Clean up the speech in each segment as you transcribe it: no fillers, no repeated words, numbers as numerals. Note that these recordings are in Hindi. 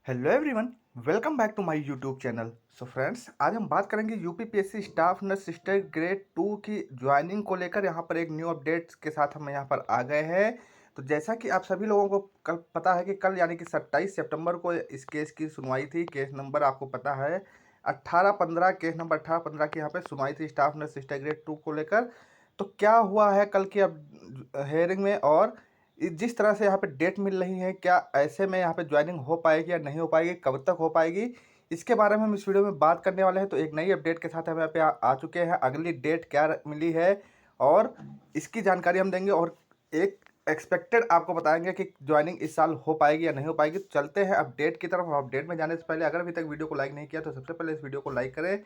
Hello everyone, welcome back to my YouTube channel. So friends, आज हम बात करेंगे UPPSC staff nurse sister grade 2 की ज्वाइनिंग को लेकर। यहाँ पर एक न्यू अपडेट्स के साथ हम यहाँ पर आ गए हैं। तो जैसा कि आप सभी लोगों को कल पता है कि कल यानी कि 27 सितंबर को इस केस की सुनवाई थी। केस नंबर आपको पता है 18-15, केस नंबर 18-15 की यहाँ पे सुनवाई थी स्टाफ नर्स सिस्टर ग्रेड 2 को लेकर। तो क्या हुआ है कल की अब हेयरिंग में, और जिस तरह से यहाँ पे डेट मिल रही है, क्या ऐसे में यहाँ पे ज्वाइनिंग हो पाएगी या नहीं हो पाएगी, कब तक हो पाएगी, इसके बारे में हम इस वीडियो में बात करने वाले हैं। तो एक नई अपडेट के साथ हम यहाँ पे आ चुके हैं। अगली डेट क्या मिली है और इसकी जानकारी हम देंगे, और एक एक्सपेक्टेड आपको बताएंगे कि ज्वाइनिंग इस साल हो पाएगी या नहीं हो पाएगी। तो चलते हैं अपडेट की तरफ। अपडेट में जाने से पहले अगर अभी तक वीडियो को लाइक नहीं किया तो सबसे पहले इस वीडियो को लाइक करें,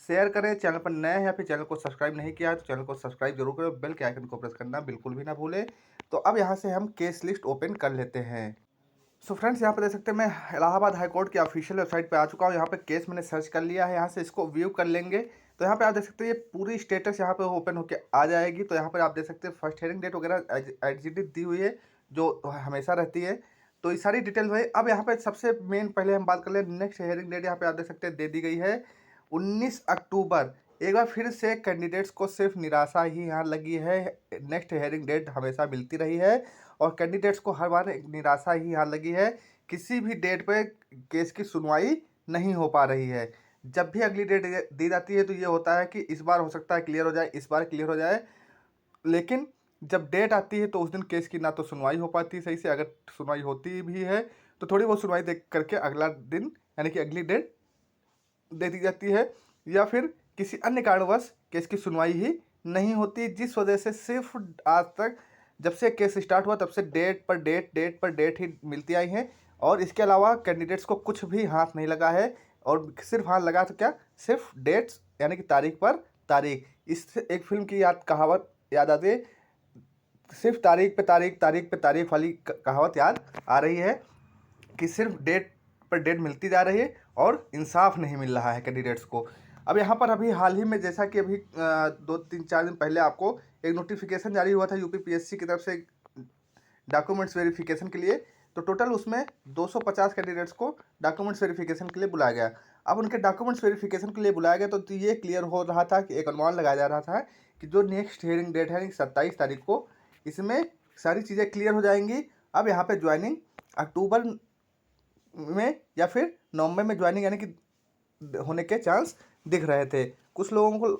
शेयर करें। चैनल पर नए हैं या फिर चैनल को सब्सक्राइब नहीं किया है तो चैनल को सब्सक्राइब जरूर करें, बेल के आइकन को प्रेस करना बिल्कुल भी ना भूलें। तो अब यहाँ से हम केस लिस्ट ओपन कर लेते हैं। सो फ्रेंड्स, यहाँ पर देख सकते हैं मैं इलाहाबाद हाई कोर्ट की ऑफिशियल वेबसाइट पे आ चुका हूँ। यहाँ पे केस मैंने सर्च कर लिया है, यहाँ से इसको व्यू कर लेंगे। तो यहाँ पे आप देख सकते हैं ये पूरी स्टेटस यहाँ पे ओपन होके आ जाएगी। तो यहाँ पर आप देख सकते हैं फर्स्ट हेयरिंग डेट वगैरह एग्जिट दी हुई है जो हमेशा रहती है। तो ये सारी डिटेल है। अब यहाँ पे सबसे मेन पहले हम बात कर ले, नेक्स्ट हेयरिंग डेट यहाँ पे आप देख सकते हैं दे दी गई है 19 अक्टूबर। एक बार फिर से कैंडिडेट्स को सिर्फ निराशा ही यहाँ लगी है। नेक्स्ट हेयरिंग डेट हमेशा मिलती रही है और कैंडिडेट्स को हर बार एक निराशा ही यहाँ लगी है। किसी भी डेट पे केस की सुनवाई नहीं हो पा रही है। जब भी अगली डेट दी जाती है तो ये होता है कि इस बार हो सकता है क्लियर हो जाए, इस बार क्लियर हो जाए, लेकिन जब डेट आती है तो उस दिन केस की ना तो सुनवाई हो पाती सही से, अगर सुनवाई होती भी है तो थोड़ी बहुत सुनवाई देख करके अगला दिन यानी कि अगली डेट दे दी जाती है, या फिर किसी अन्य कारणवश केस की सुनवाई ही नहीं होती, जिस वजह से सिर्फ आज तक जब से केस स्टार्ट हुआ तब से डेट पर डेट ही मिलती आई हैं। और इसके अलावा कैंडिडेट्स को कुछ भी हाथ नहीं लगा है, और सिर्फ हाथ लगा तो क्या, सिर्फ डेट्स यानी कि तारीख पर तारीख। इस एक फिल्म की कहावत याद आती है, सिर्फ तारीख पे तारीख वाली कहावत याद आ रही है कि सिर्फ डेट पर डेट मिलती जा रही है और इंसाफ नहीं मिल रहा है कैंडिडेट्स को। अब यहाँ पर अभी हाल ही में, जैसा कि अभी 2-3-4 दिन पहले आपको एक नोटिफिकेशन जारी हुआ था यूपीपीएससी की तरफ से डॉक्यूमेंट्स वेरिफिकेशन के लिए। तो टोटल उसमें 250 कैंडिडेट्स को डॉक्यूमेंट्स वेरिफिकेशन के लिए बुलाया गया। अब उनके डॉक्यूमेंट्स वेरिफिकेशन के लिए बुलाया गया तो ये क्लियर हो रहा था कि एक अनुमान लगाया जा रहा था कि जो नेक्स्ट हियरिंग डेट है 27 तारीख को, इसमें सारी चीज़ें क्लियर हो जाएंगी। अब यहाँ पे ज्वाइनिंग अक्टूबर में या फिर नवंबर में ज्वाइनिंग यानी कि होने के चांस दिख रहे थे। कुछ लोगों को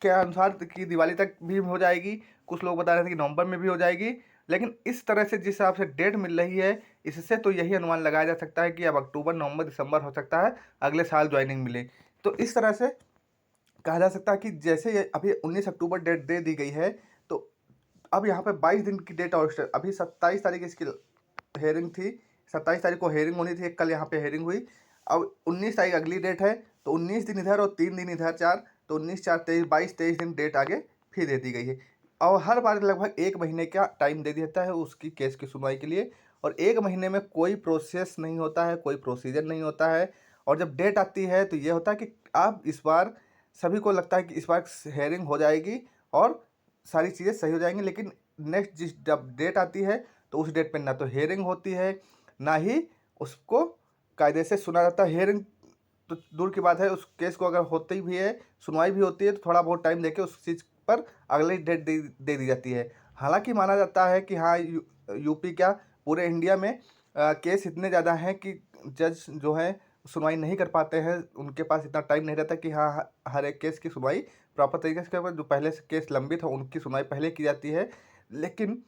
के अनुसार कि दिवाली तक भी हो जाएगी, कुछ लोग बता रहे थे कि नवंबर में भी हो जाएगी। लेकिन इस तरह से जिस हिसाब से डेट मिल रही है, इससे तो यही अनुमान लगाया जा सकता है कि अब अक्टूबर नवंबर दिसंबर हो सकता है अगले साल ज्वाइनिंग मिले। तो इस तरह से कहा जा सकता है कि जैसे ये अभी 19 अक्टूबर डेट दे दी गई है, तो अब यहाँ पे 22 दिन की डेट और अभी 27 तारीख इसकी हेयरिंग थी, 27 तारीख को हेयरिंग होनी थी, कल यहाँ पे हेयरिंग हुई। अब 19 तारीख अगली डेट है, तो 19 दिन इधर और 3 दिन इधर, 4, तो 19, 4, 23, 22, 23 दिन डेट आगे फिर दे दी गई है। और हर बार लगभग 1 महीने का टाइम दे दिया जाता है उसकी केस की सुनवाई के लिए, और 1 महीने में कोई प्रोसेस नहीं होता है, कोई प्रोसीजर नहीं होता है। और जब डेट आती है तो ये होता है कि अब इस बार सभी को लगता है कि इस बार हेयरिंग हो जाएगी और सारी चीज़ें सही हो जाएंगी, लेकिन नेक्स्ट जब डेट आती है तो उस डेट पे ना तो हेयरिंग होती है, ना ही उसको कायदे से सुना जाता है। हेयरिंग तो दूर की बात है, उस केस को अगर होती भी है, सुनवाई भी होती है, तो थोड़ा बहुत टाइम देके उस चीज़ पर अगली डेट दे दी जाती है। हालांकि माना जाता है कि हाँ, यूपी क्या पूरे इंडिया में केस इतने ज़्यादा हैं कि जज जो है सुनवाई नहीं कर पाते हैं, उनके पास इतना टाइम नहीं रहता कि हाँ हर एक केस की सुनवाई प्रॉपर तरीके से कर। जो पहले से केस लंबित हो उनकी सुनवाई पहले की जाती है। लेकिन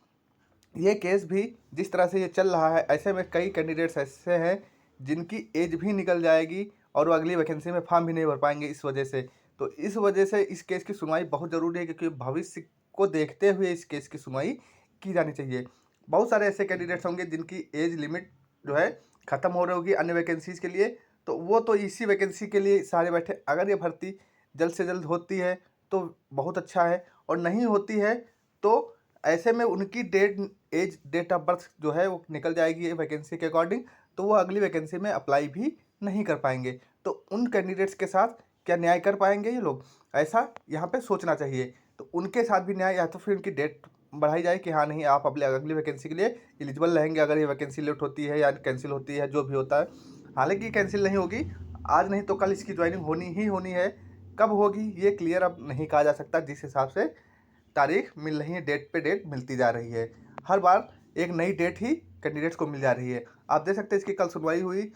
ये केस भी जिस तरह से ये चल रहा है, ऐसे में कई कैंडिडेट्स ऐसे हैं जिनकी एज भी निकल जाएगी और वो अगली वैकेंसी में फॉर्म भी नहीं भर पाएंगे इस वजह से। तो इस वजह से इस केस की सुनवाई बहुत ज़रूरी है, क्योंकि भविष्य को देखते हुए इस केस की सुनवाई की जानी चाहिए। बहुत सारे ऐसे कैंडिडेट्स होंगे जिनकी एज लिमिट जो है ख़त्म हो रही होगी अन्य वैकेंसीज़ के लिए, तो वो तो इसी वैकेंसी के लिए सारे बैठे। अगर ये भर्ती जल्द से जल्द होती है तो बहुत अच्छा है, और नहीं होती है तो ऐसे में उनकी डेट ऑफ बर्थ जो है वो निकल जाएगी वैकेंसी के अकॉर्डिंग, तो वो अगली वैकेंसी में अप्लाई भी नहीं कर पाएंगे। तो उन कैंडिडेट्स के साथ क्या न्याय कर पाएंगे ये लोग, ऐसा यहाँ पे सोचना चाहिए। तो उनके साथ भी न्याय, या तो फिर उनकी डेट बढ़ाई जाए कि हाँ नहीं, आप अगली वैकेंसी के लिए एलिजिबल रहेंगे अगर ये वैकेंसी लेट होती है या कैंसिल होती है, जो भी होता है। हालांकि कैंसिल नहीं होगी, आज नहीं तो कल इसकी ज्वाइनिंग होनी ही होनी है। कब होगी ये क्लियर अब नहीं कहा जा सकता, जिस हिसाब से तारीख मिल रही है, डेट पे डेट मिलती जा रही है। हर बार एक नई डेट ही कैंडिडेट्स को मिल जा रही है। आप देख सकते हैं इसकी कल सुनवाई हुई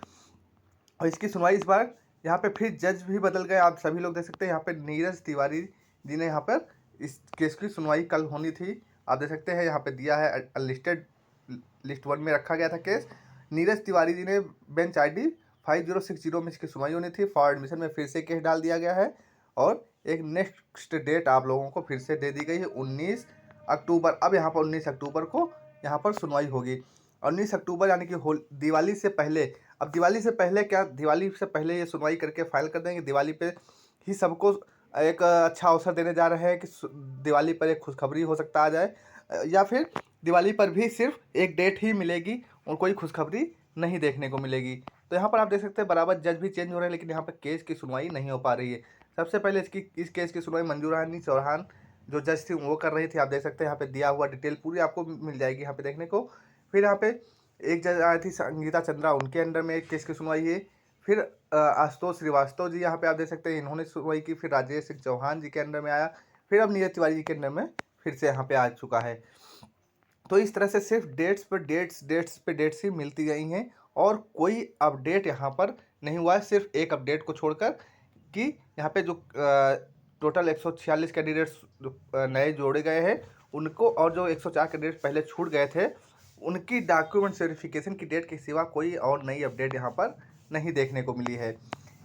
और इसकी सुनवाई इस बार यहाँ पे फिर जज भी बदल गए। आप सभी लोग देख सकते हैं यहाँ पे नीरज तिवारी जी ने यहाँ पर इस केस की सुनवाई कल होनी थी। आप देख सकते हैं यहाँ पे दिया है अनलिस्टेड, लिस्ट 1 में रखा गया था केस। नीरज तिवारी जी ने बेंच ID 5060 में इसकी सुनवाई होनी थी। फॉर एडमिशन में फिर से केस डाल दिया गया है और एक नेक्स्ट डेट आप लोगों को फिर से दे दी गई है 19 अक्टूबर। अब यहाँ पर 19 अक्टूबर को यहाँ पर सुनवाई होगी। 19 अक्टूबर यानी कि दिवाली से पहले। अब दिवाली से पहले क्या, दिवाली से पहले ये सुनवाई करके फाइल कर देंगे। दिवाली पे ही सबको एक अच्छा अवसर देने जा रहे हैं कि दिवाली पर एक खुशखबरी हो सकता आ जाए, या फिर दिवाली पर भी सिर्फ एक डेट ही मिलेगी और कोई खुशखबरी नहीं देखने को मिलेगी। तो यहाँ पर आप देख सकते हैं बराबर जज भी चेंज हो रहे हैं, लेकिन यहाँ पर केस की सुनवाई नहीं हो पा रही है। सबसे पहले इस केस की सुनवाई मंजू रानी चौहान जो जज थी वो कर रही थी। आप देख सकते हैं यहाँ पे दिया हुआ डिटेल पूरी आपको मिल जाएगी यहाँ पे देखने को। फिर यहाँ पे एक जज आई थी संगीता चंद्रा, उनके अंडर में एक केस की सुनवाई है। फिर आशुतोष श्रीवास्तव जी यहाँ पे आप देख सकते हैं इन्होंने सुनवाई की। फिर राजेश सिंह चौहान जी के अंडर में आया। फिर अब नीरज तिवारी जी के अंडर में फिर से यहाँ पे आ चुका है। तो इस तरह से सिर्फ डेट्स पे डेट्स ही मिलती गई हैं और कोई अपडेट यहाँ पर नहीं हुआ है, सिर्फ एक अपडेट को छोड़कर कि यहाँ पे जो टोटल 146 कैंडिडेट्स नए जोड़े गए हैं उनको, और जो 104 कैंडिडेट्स पहले छूट गए थे उनकी डॉक्यूमेंट वेरिफिकेशन की डेट के सिवा कोई और नई अपडेट यहाँ पर नहीं देखने को मिली है।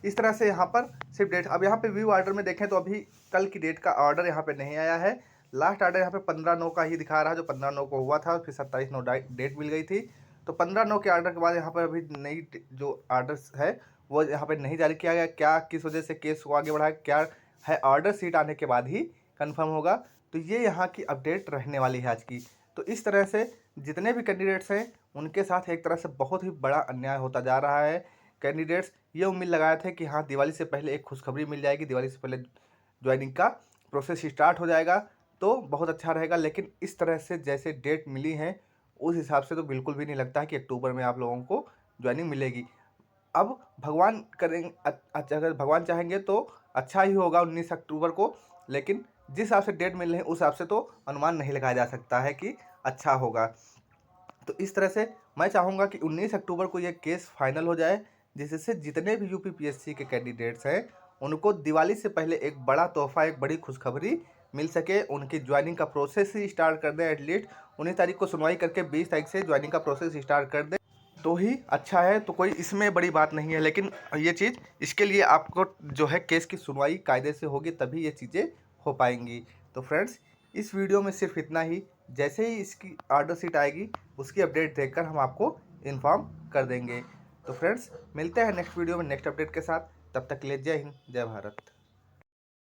इस तरह से यहाँ पर सिर्फ डेट। अब यहाँ पे व्यू ऑर्डर में देखें तो अभी कल की डेट का ऑर्डर यहाँ पे नहीं आया है। लास्ट ऑर्डर यहाँ पे 15/9 का ही दिखा रहा है, जो 15/9 को हुआ था। फिर 27/9 डेट मिल गई थी। तो 15/9 के ऑर्डर के बाद यहाँ पर अभी नई जो ऑर्डर्स है वो यहाँ पे नहीं जारी किया गया। क्या किस वजह से केस को आगे बढ़ाया, क्या है, ऑर्डर सीट आने के बाद ही कन्फर्म होगा। तो ये यहाँ की अपडेट रहने वाली है आज की। तो इस तरह से जितने भी कैंडिडेट्स हैं उनके साथ एक तरह से बहुत ही बड़ा अन्याय होता जा रहा है। कैंडिडेट्स ये उम्मीद लगाए थे कि हाँ दिवाली से पहले एक खुशखबरी मिल जाएगी, दिवाली से पहले ज्वाइनिंग का प्रोसेस स्टार्ट हो जाएगा तो बहुत अच्छा रहेगा। लेकिन इस तरह से जैसे डेट मिली है उस हिसाब से तो बिल्कुल भी नहीं लगता है कि अक्टूबर में आप लोगों को ज्वाइनिंग मिलेगी। अब भगवान करेंगे, अच्छा अगर भगवान चाहेंगे तो अच्छा ही होगा 19 अक्टूबर को। लेकिन जिस हिसाब से डेट मिल रही है उस हिसाब से तो अनुमान नहीं लगाया जा सकता है कि अच्छा होगा। तो इस तरह से मैं चाहूँगा कि 19 अक्टूबर को ये केस फाइनल हो जाए, जिससे जितने भी UPPSC के कैंडिडेट्स हैं उनको दिवाली से पहले एक बड़ा तोहफा, एक बड़ी खुशखबरी मिल सके। उनकी ज्वाइनिंग का प्रोसेस ही स्टार्ट कर दें। एटलीस्ट 19 तारीख को सुनवाई करके 20 तारीख से ज्वाइनिंग का प्रोसेस स्टार्ट कर दें तो ही अच्छा है। तो कोई इसमें बड़ी बात नहीं है। लेकिन ये चीज़, इसके लिए आपको जो है केस की सुनवाई कायदे से होगी तभी ये चीज़ें हो पाएंगी। तो फ्रेंड्स इस वीडियो में सिर्फ इतना ही। जैसे ही इसकी ऑर्डर सीट आएगी उसकी अपडेट देखकर हम आपको इन्फॉर्म कर देंगे। तो फ्रेंड्स मिलते हैं नेक्स्ट वीडियो में नेक्स्ट अपडेट के साथ। तब तक के लिए जय हिंद, जय भारत।